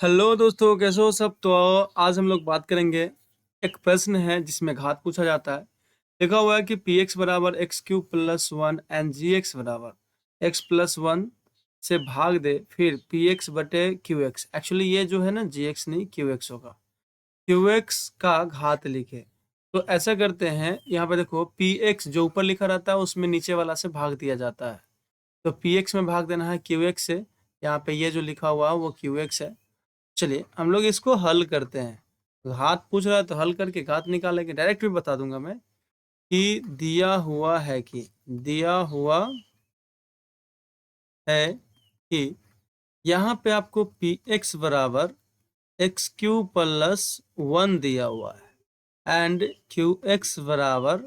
Hello दोस्तों, कैसे हो सब। तो आज हम लोग बात करेंगे। एक प्रश्न है जिसमें घात पूछा जाता है। लिखा हुआ है कि पी एक्स बराबर x cube plus one and g x बराबर एक्स प्लस वन से भाग दे, फिर पी एक्स बटे क्यू एक्स। एक्चुअली ये जो है ना जी एक्स नहीं क्यू एक्स होगा। क्यू एक्स का घात लिखे। तो ऐसा करते हैं, यहाँ पे देखो पी एक्स जो ऊपर लिखा रहता है उसमें नीचे वाला से भाग दिया जाता है। तो पी एक्स में भाग देना है क्यू एक्स से। यहाँ पे ये जो लिखा हुआ है वो क्यू एक्स है। चलिए हम लोग इसको हल करते हैं। घात पूछ रहा है तो हल करके घात निकालेंगे। डायरेक्ट भी बता दूंगा मैं कि दिया हुआ है कि यहाँ पे आपको पी एक्स बराबर एक्स क्यू प्लस वन दिया हुआ है एंड क्यू एक्स बराबर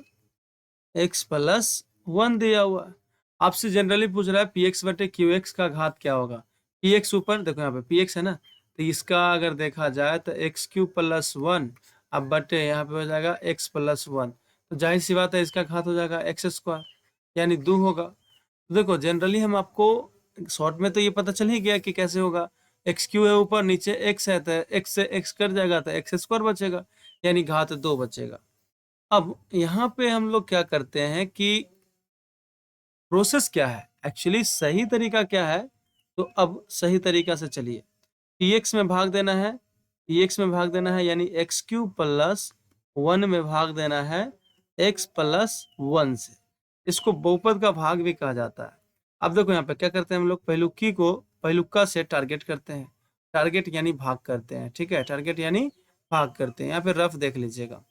एक्स प्लस वन दिया हुआ है। आपसे जनरली पूछ रहा है पी एक्स बटे क्यू एक्स का घात क्या होगा। पी एक्स ऊपर देखो, यहाँ पे पी एक्स है ना, तो इसका अगर देखा जाए तो एक्स क्यू प्लस वन, अब बटे यहाँ पे हो जाएगा एक्स प्लस वन। तो जाहिर सी बात है इसका घात हो जाएगा एक्स स्क्वायर, यानी दो होगा। तो देखो जनरली हम आपको शॉर्ट में तो ये पता चल ही गया कि कैसे होगा। एक्स क्यू है ऊपर, नीचे एक्स है, तो एक्स से एक्स कट जाएगा तो एक्स स्क्वायर बचेगा, यानी घात दो बचेगा। अब यहाँ पे हम लोग क्या करते हैं कि प्रोसेस क्या है, एक्चुअली सही तरीका क्या है। तो अब सही तरीका से चलिए, पी एक्स में भाग देना है, पी एक्स में भाग देना है यानी एक्स क्यूब प्लस वन में भाग देना है एक्स प्लस वन से। इसको बहुपद का भाग भी कहा जाता है। अब देखो यहाँ पे क्या करते हैं हम लोग, पहिलुक्की को पहिलुक्का से टारगेट करते हैं। टारगेट यानी भाग करते हैं, ठीक है, टारगेट यानी भाग करते हैं। यहाँ पे रफ देख लीजिएगा।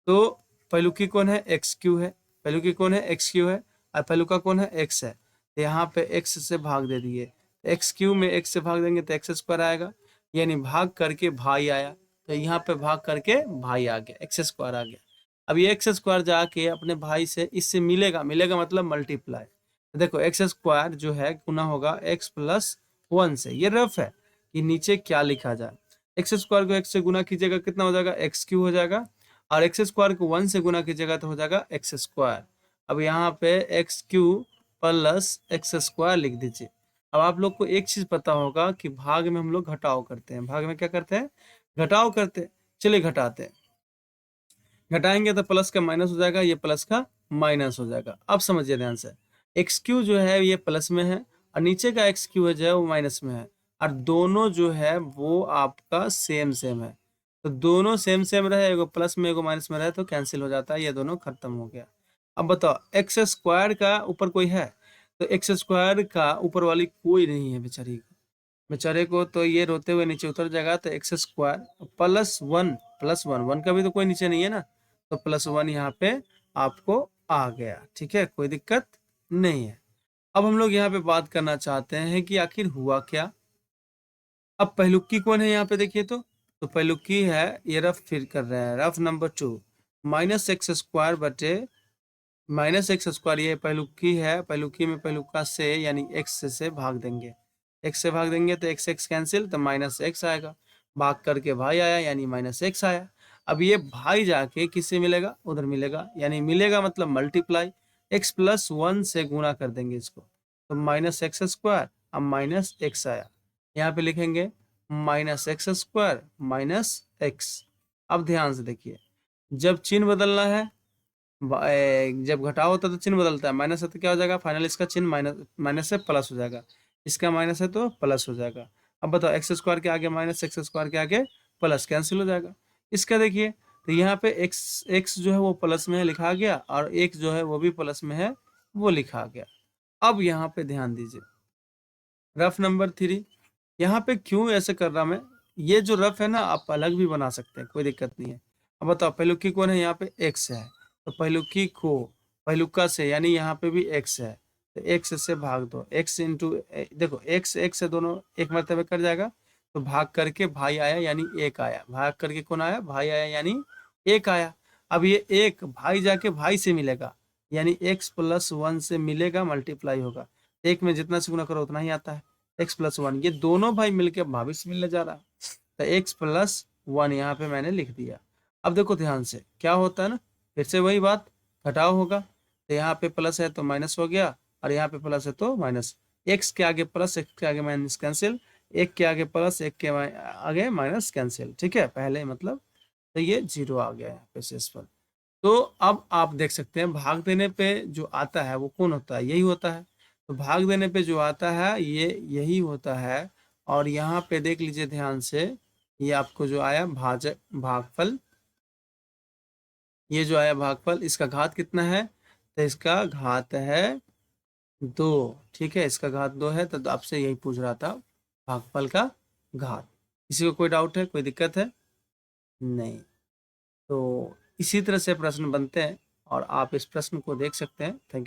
तो पहिलुकी कौन है, एक्स क्यू है। पहिलुकी कौन है, एक्स क्यू है। और पहिलुका कौन है, एक्स है। तो यहाँ पे एक्स से भाग दे दिए, एक्स क्यू में एक्स से भाग देंगे तो एक्स स्क्वायर आएगा, यानी भाग करके भाई आया। तो यहाँ पे भाग करके भाई आ गया, एक्स स्क्वायर आ गया। अब ये एक्स स्क्वायर जाके अपने भाई से इससे मिलेगा, मिलेगा मतलब मल्टीप्लाई। तो देखो एक्स स्क्वायर जो है गुना होगा एक्स प्लस वन से। ये रफ है कि नीचे क्या लिखा जाए। एक्स स्क्वायर को एक्स से गुना कीजिएगा, कितना हो जाएगा, एक्स क्यू हो जाएगा। और एक्स स्क्वायर को वन से गुना कीजिएगा तो हो जाएगा एक्स स्क्वायर। अब यहाँ पे x Q plus x square लिख दीजिए। अब आप लोग को एक चीज पता होगा कि भाग में हम लोग घटाव करते हैं। भाग में क्या करते हैं, घटाव करते हैं। चलिए घटाते हैं, घटाएंगे तो प्लस का माइनस हो जाएगा, ये प्लस का माइनस हो जाएगा। अब समझिए ध्यान से, एक्स क्यू जो है ये प्लस में है और नीचे का एक्स क्यू है जो है वो माइनस में है, और दोनों जो है वो आपका सेम सेम है। तो दोनों सेम सेम रहे, एगो प्लस में एगो माइनस में रहे तो कैंसिल हो जाता है, ये दोनों खत्म हो गया। अब बताओ एक्स स्क्वायर का ऊपर कोई है, तो एक्स स्क्वायर का ऊपर वाली कोई नहीं है बेचारी को, बेचारे को, तो ये रोते हुए नीचे उतर जाएगा। तो x square plus one, one का भी तो कोई नीचे नहीं है ना, तो प्लस वन यहाँ पे आपको आ गया। ठीक है, कोई दिक्कत नहीं है। अब हम लोग यहाँ पे बात करना चाहते हैं कि आखिर हुआ क्या। अब पहलुक्की कौन है यहाँ पे देखिए तो पहलुक्की है, ये रफ फिर कर रहे हैं, rough number two, minus x square बटे माइनस एक्स स्क्वायर। ये पहलुक्की है, पहलुक्की में पहलुक्का से यानी एक्स से भाग देंगे। एक्स से भाग देंगे तो एक्स एक्स कैंसिल, तो माइनस एक्स आएगा। भाग करके भाई आया यानी माइनस एक्स आया। अब ये भाई जाके किससे मिलेगा, उधर मिलेगा, यानी मिलेगा मतलब मल्टीप्लाई। एक्स प्लस वन से गुना कर देंगे इसको, तो माइनस एक्स स्क्वायर, अब माइनस एक्स आया। यहाँ पे लिखेंगे minus x square minus x. अब ध्यान से देखिए, जब चिन्ह बदलना है, जब घटाव होता है तो चिन्ह बदलता है, माइनस है तो क्या हो जाएगा, फाइनल इसका चिन्ह माइनस माइनस से प्लस हो जाएगा। इसका माइनस है तो प्लस हो जाएगा। अब बताओ एक्स स्क्वायर के आगे माइनस, एक्स स्क्वायर के आगे प्लस, कैंसिल हो जाएगा। इसका देखिए, तो यहाँ पे एक्स एक्स जो है वो प्लस में है लिखा गया, और एक जो है वो भी प्लस में है वो लिखा गया। अब यहाँ पे ध्यान दीजिए, रफ नंबर थ्री, यहाँ पे क्यों ऐसे कर रहा मैं, ये जो रफ है ना आप अलग भी बना सकते हैं, कोई दिक्कत नहीं है। अब बताओ पहलुकी कौन है, यहाँ पे एक्स है, तो पहलुकी को पहलुका से यानी यहाँ पे भी एक्स है, तो एक्स से भाग दो, एक्स इंटू, देखो एक्स एक्स से दोनों एक मरतबे कर जाएगा, तो भाग करके भाई आया यानी एक आया, भाग करके कौन आया, भाई आया यानी एक आया। अब ये एक भाई जाके भाई से मिलेगा, यानी एक्स प्लस वन से मिलेगा, मल्टीप्लाई होगा। एक में जितना से गुना करो उतना ही आता है, एक्स प्लस वन, ये दोनों भाई मिलके भविष्य मिलने जा रहा है, तो एक्स प्लस वन यहाँ पे मैंने लिख दिया। अब देखो ध्यान से क्या होता है ना, फिर से वही बात, घटाव होगा, तो यहाँ पे प्लस है तो माइनस हो गया, और यहाँ पे प्लस है तो माइनस, एक्स के आगे प्लस एक्स के आगे माइनस कैंसिल, एक के आगे प्लस, एक के आगे माइनस कैंसिल, ठीक है, पहले मतलब, तो ये 0 आ गया यहाँ पे शेषफल। तो अब आप देख सकते हैं भाग देने पे जो आता है वो कौन होता है, यही होता है। तो भाग देने पे जो आता है ये यही होता है। और यहाँ पे देख लीजिए ध्यान से, ये आपको जो आया भाजक भागफल, ये जो आया भागफल, इसका घात कितना है, तो इसका घात है 2, ठीक है, इसका घात 2 है। तो आपसे यही पूछ रहा था भागफल का घात। किसी को कोई डाउट है, कोई दिक्कत है? नहीं। तो इसी तरह से प्रश्न बनते हैं और आप इस प्रश्न को देख सकते हैं। Thank you.